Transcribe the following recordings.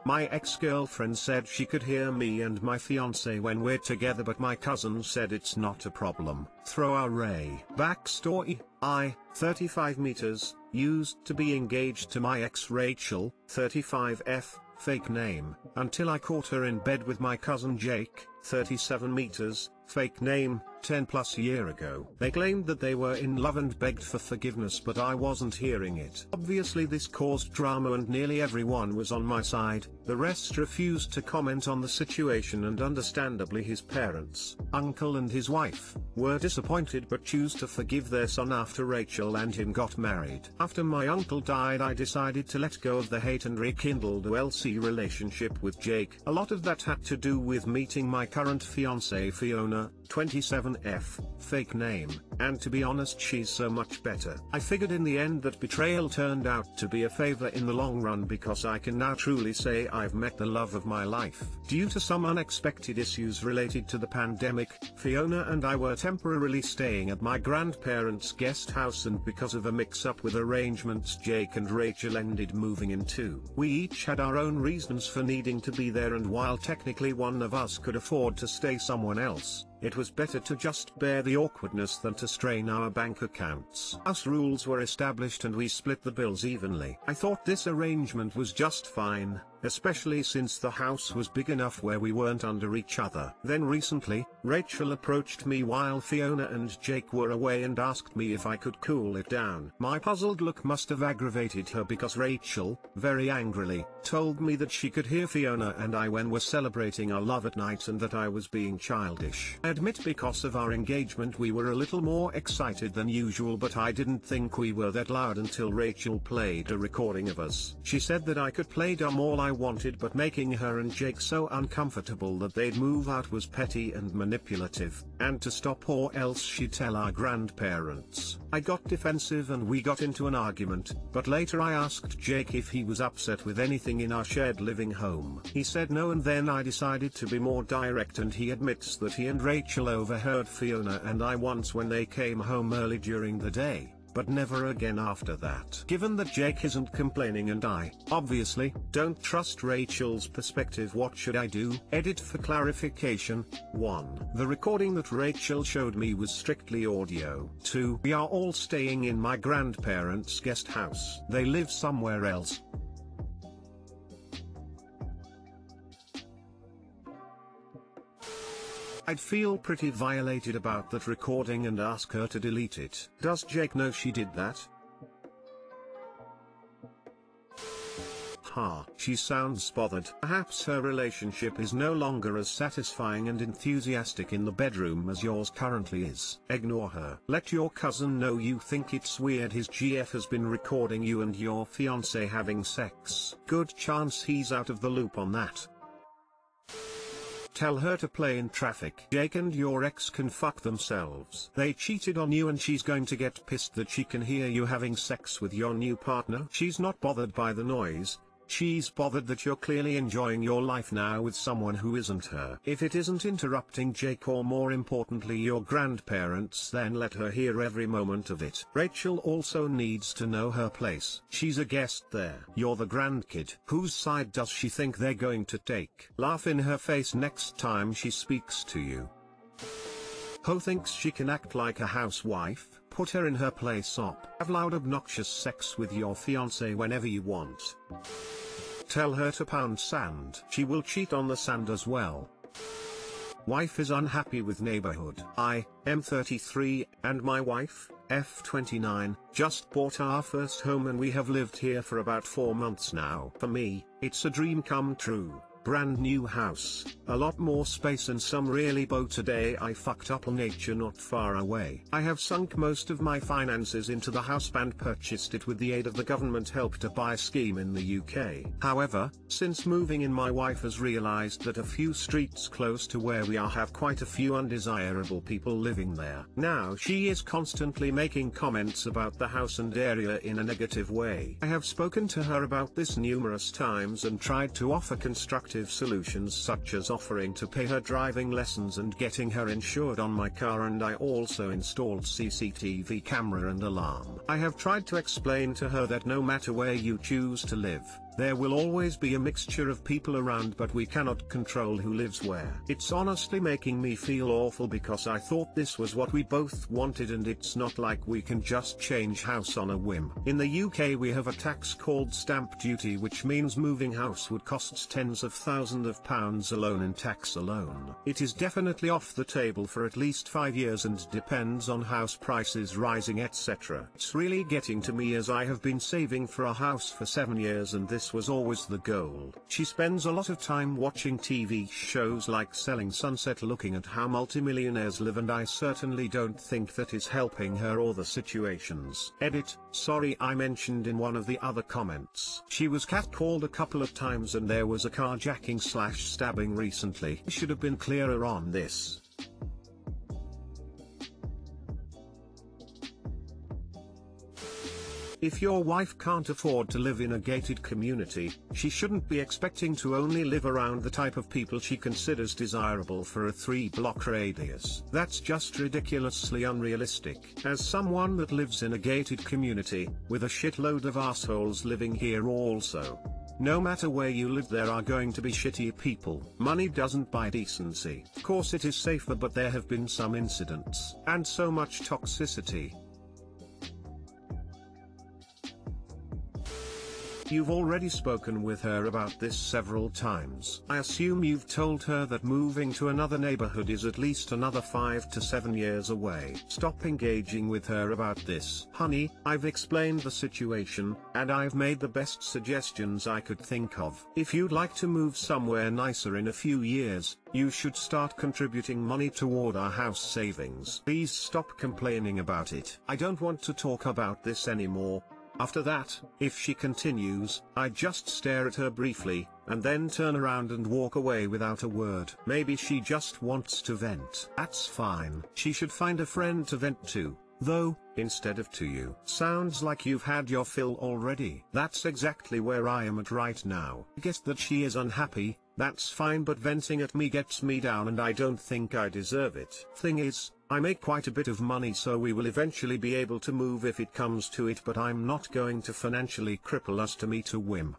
My ex-girlfriend said she could hear me and my fiancé when we're together, but my cousin said it's not a problem. Throw array. Backstory: I, 35 meters, used to be engaged to my ex Rachel, 35F, fake name, until I caught her in bed with my cousin Jake, 37 meters, fake name, 10+ years ago. They claimed that they were in love and begged for forgiveness, but I wasn't hearing it. Obviously this caused drama and nearly everyone was on my side. The rest refused to comment on the situation, and understandably his parents, uncle and his wife, were disappointed but choose to forgive their son after Rachel and him got married. After my uncle died, I decided to let go of the hate and rekindled a LC relationship with Jake. A lot of that had to do with meeting my current fiancée Fiona, 27F, fake name, and to be honest she's so much better. I figured in the end that betrayal turned out to be a favor in the long run, because I can now truly say I've met the love of my life. Due to some unexpected issues related to the pandemic, Fiona and I were temporarily staying at my grandparents' guest house, and because of a mix-up with arrangements Jake and Rachel ended moving in too. We each had our own reasons for needing to be there, and while technically one of us could afford to stay someone else, it was better to just bear the awkwardness than to strain our bank accounts. House rules were established and we split the bills evenly. I thought this arrangement was just fine, especially since the house was big enough where we weren't under each other. Then recently, Rachel approached me while Fiona and Jake were away and asked me if I could cool it down. My puzzled look must have aggravated her, because Rachel, very angrily, told me that she could hear Fiona and I when we're celebrating our love at night and that I was being childish. I admit because of our engagement we were a little more excited than usual, but I didn't think we were that loud until Rachel played a recording of us. She said that I could play dumb all I wanted, but making her and Jake so uncomfortable that they'd move out was petty and manipulative, and to stop or else she'd tell our grandparents. I got defensive and we got into an argument, but later I asked Jake if he was upset with anything in our shared living home. He said no, and then I decided to be more direct, and he admits that he and Rachel overheard Fiona and I once when they came home early during the day, but never again after that. Given that Jake isn't complaining and I, obviously, don't trust Rachel's perspective, what should I do? Edit for clarification. 1. The recording that Rachel showed me was strictly audio. 2. We are all staying in my grandparents' guest house. They live somewhere else. I'd feel pretty violated about that recording and ask her to delete it. Does Jake know she did that? She sounds bothered. Perhaps her relationship is no longer as satisfying and enthusiastic in the bedroom as yours currently is. Ignore her. Let your cousin know you think it's weird his GF has been recording you and your fiancé having sex. Good chance he's out of the loop on that. Tell her to play in traffic. Jake and your ex can fuck themselves. They cheated on you and she's going to get pissed that she can hear you having sex with your new partner. She's not bothered by the noise. She's bothered that you're clearly enjoying your life now with someone who isn't her. If it isn't interrupting Jake or more importantly your grandparents, then let her hear every moment of it. Rachel also needs to know her place. She's a guest there. You're the grandkid. Whose side does she think they're going to take? Laugh in her face next time she speaks to you. Ho thinks she can act like a housewife? Put her in her place. Have loud obnoxious sex with your fiancé whenever you want. Tell her to pound sand. She will cheat on the sand as well. Wife is unhappy with Neighbourhood. I, M33, and my wife, F29, just bought our first home and we have lived here for about 4 months now. For me, it's a dream come true. Brand new house, a lot more space and some really beau. Today I fucked up on nature not far away. I have sunk most of my finances into the house and purchased it with the aid of the government help to buy scheme in the UK. However, since moving in my wife has realized that a few streets close to where we are have quite a few undesirable people living there. Now she is constantly making comments about the house and area in a negative way. I have spoken to her about this numerous times and tried to offer constructive solutions such as offering to pay her driving lessons and getting her insured on my car, and I also installed CCTV camera and alarm. I have tried to explain to her that no matter where you choose to live, There will always be a mixture of people around, but we cannot control who lives where. It's honestly making me feel awful because I thought this was what we both wanted, and it's not like we can just change house on a whim. In the UK we have a tax called stamp duty, which means moving house would cost tens of thousands of pounds alone in tax alone. It is definitely off the table for at least 5 years and depends on house prices rising, etc. It's really getting to me, as I have been saving for a house for 7 years and this was always the goal. She spends a lot of time watching TV shows like Selling Sunset, looking at how multimillionaires live, and I certainly don't think that is helping her or the situations. Edit, sorry, I mentioned in one of the other comments. She was catcalled a couple of times and there was a carjacking/stabbing recently. Should have been clearer on this. If your wife can't afford to live in a gated community, she shouldn't be expecting to only live around the type of people she considers desirable for a 3-block radius. That's just ridiculously unrealistic. As someone that lives in a gated community, with a shitload of assholes living here also, no matter where you live there are going to be shitty people. Money doesn't buy decency. Of course it is safer, but there have been some incidents, and so much toxicity. You've already spoken with her about this several times. I assume you've told her that moving to another neighborhood is at least another 5 to 7 years away. Stop engaging with her about this. Honey, I've explained the situation, and I've made the best suggestions I could think of. If you'd like to move somewhere nicer in a few years, you should start contributing money toward our house savings. Please stop complaining about it. I don't want to talk about this anymore. After that, if she continues, I just stare at her briefly, and then turn around and walk away without a word. Maybe she just wants to vent. That's fine. She should find a friend to vent to, though, instead of to you. Sounds like you've had your fill already. That's exactly where I am at right now. I guess that she is unhappy, that's fine, but venting at me gets me down and I don't think I deserve it. Thing is, I make quite a bit of money, so we will eventually be able to move if it comes to it, but I'm not going to financially cripple us to meet a whim.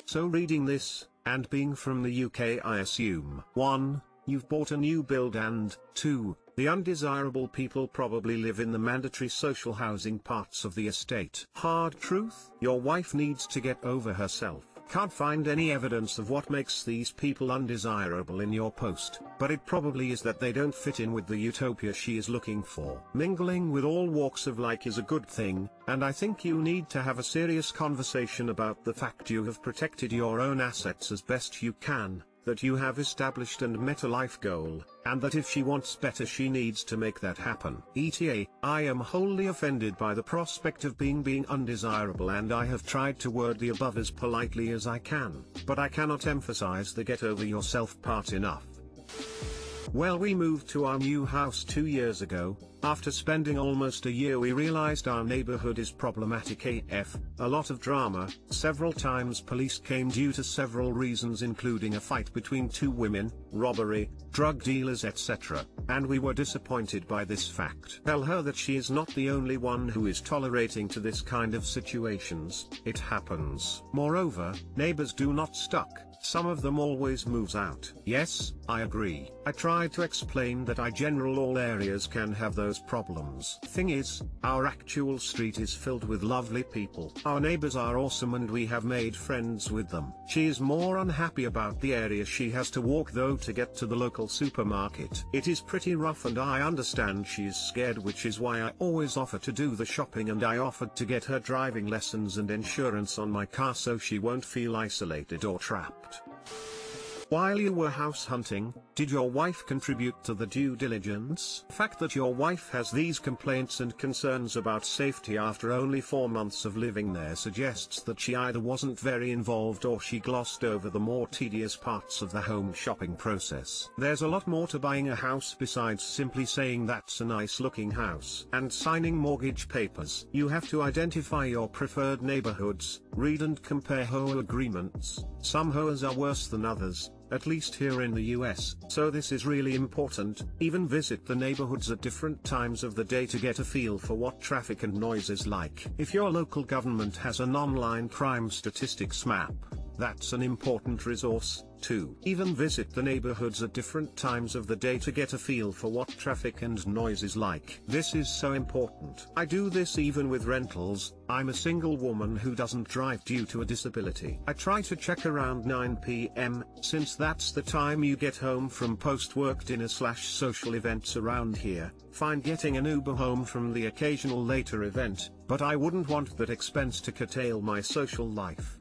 So reading this, and being from the UK, I assume 1. You've bought a new build, and 2. The undesirable people probably live in the mandatory social housing parts of the estate. Hard truth, your wife needs to get over herself. Can't find any evidence of what makes these people undesirable in your post, but it probably is that they don't fit in with the utopia she is looking for. Mingling with all walks of life is a good thing, and I think you need to have a serious conversation about the fact you have protected your own assets as best you can, that you have established and met a life goal, and that if she wants better she needs to make that happen. ETA, I am wholly offended by the prospect of being undesirable, and I have tried to word the above as politely as I can, but I cannot emphasize the get over yourself part enough. Well, we moved to our new house 2 years ago. After spending almost a year we realized our neighborhood is problematic AF, a lot of drama, several times police came due to several reasons including a fight between 2 women, robbery, drug dealers etc., and we were disappointed by this fact. Tell her that she is not the only one who is tolerating to this kind of situations, it happens. Moreover, neighbors do not stuck. Some of them always moves out. Yes, I agree. I tried to explain that all areas can have those problems. Thing is, our actual street is filled with lovely people. Our neighbors are awesome and we have made friends with them. She is more unhappy about the area she has to walk though to get to the local supermarket. It is pretty rough and I understand she is scared, which is why I always offer to do the shopping, and I offered to get her driving lessons and insurance on my car so she won't feel isolated or trapped. While you were house hunting, did your wife contribute to the due diligence? The fact that your wife has these complaints and concerns about safety after only 4 months of living there suggests that she either wasn't very involved or she glossed over the more tedious parts of the home shopping process. There's a lot more to buying a house besides simply saying that's a nice looking house and signing mortgage papers. You have to identify your preferred neighborhoods, read and compare HOA agreements. Some HOAs are worse than others, at least here in the US, so this is really important. Even visit the neighborhoods at different times of the day to get a feel for what traffic and noise is like. If your local government has an online crime statistics map, that's an important resource, too. Even visit the neighborhoods at different times of the day to get a feel for what traffic and noise is like. This is so important. I do this even with rentals. I'm a single woman who doesn't drive due to a disability. I try to check around 9 p.m., since that's the time you get home from post-work dinner/social events around here. Fine getting an Uber home from the occasional later event, but I wouldn't want that expense to curtail my social life.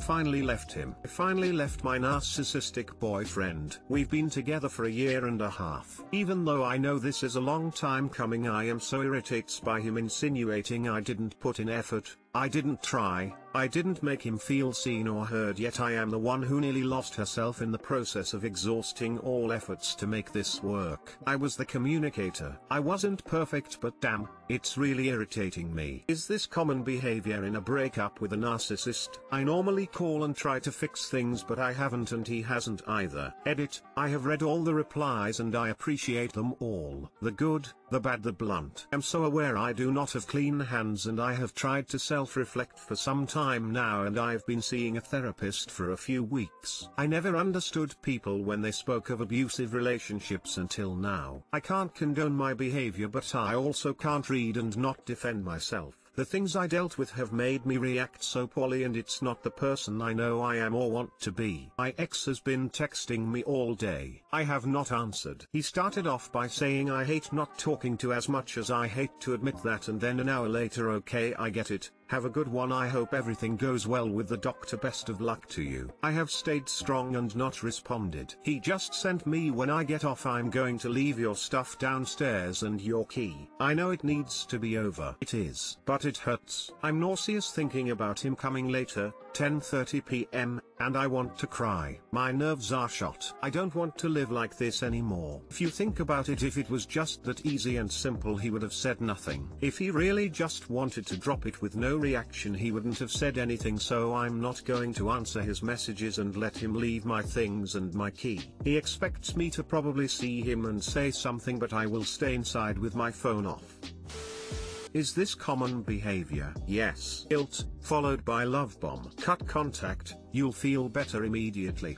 Finally left him. I finally left my narcissistic boyfriend. We've been together for a year and a half. Even though I know this is a long time coming, I am so irritated by him insinuating I didn't put in effort, I didn't try, I didn't make him feel seen or heard, yet I am the one who nearly lost herself in the process of exhausting all efforts to make this work. I was the communicator. I wasn't perfect, but damn, it's really irritating me. Is this common behavior in a breakup with a narcissist? I normally call and try to fix things, but I haven't and he hasn't either. Edit, I have read all the replies and I appreciate them all. The good, the bad, the blunt. I'm so aware I do not have clean hands and I have tried to self-reflect for some time now, and I've been seeing a therapist for a few weeks. I never understood people when they spoke of abusive relationships until now. I can't condone my behavior, but I also can't read and not defend myself. The things I dealt with have made me react so poorly, and it's not the person I know I am or want to be. My ex has been texting me all day. I have not answered. He started off by saying I hate not talking to as much as I hate to admit that, and then an hour later, okay, I get it. Have a good one. I hope everything goes well with the doctor. Best of luck to you. I have stayed strong and not responded. He just sent me, when I get off I'm going to leave your stuff downstairs and your key. I know it needs to be over. It is. But it hurts. I'm nauseous thinking about him coming later, 10:30 p.m., and I want to cry. My nerves are shot. I don't want to live like this anymore. If you think about it, if it was just that easy and simple, he would have said nothing. If he really just wanted to drop it with no reaction, he wouldn't have said anything, so I'm not going to answer his messages and let him leave my things and my key. He expects me to probably see him and say something, but I will stay inside with my phone off. Is this common behavior? Yes. Guilt, followed by love bomb. Cut contact, you'll feel better immediately.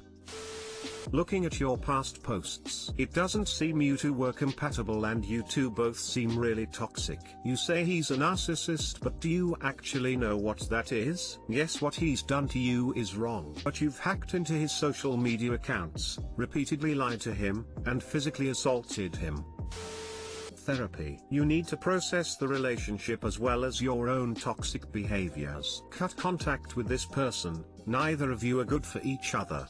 Looking at your past posts, it doesn't seem you two were compatible and you two both seem really toxic. You say he's a narcissist, but do you actually know what that is? Yes, what he's done to you is wrong. But you've hacked into his social media accounts, repeatedly lied to him, and physically assaulted him. Therapy. You need to process the relationship as well as your own toxic behaviors. Cut contact with this person. Neither of you are good for each other.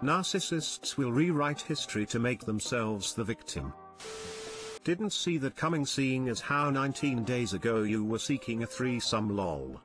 Narcissists will rewrite history to make themselves the victim. Didn't see that coming, seeing as how 19 days ago you were seeking a threesome. Lol.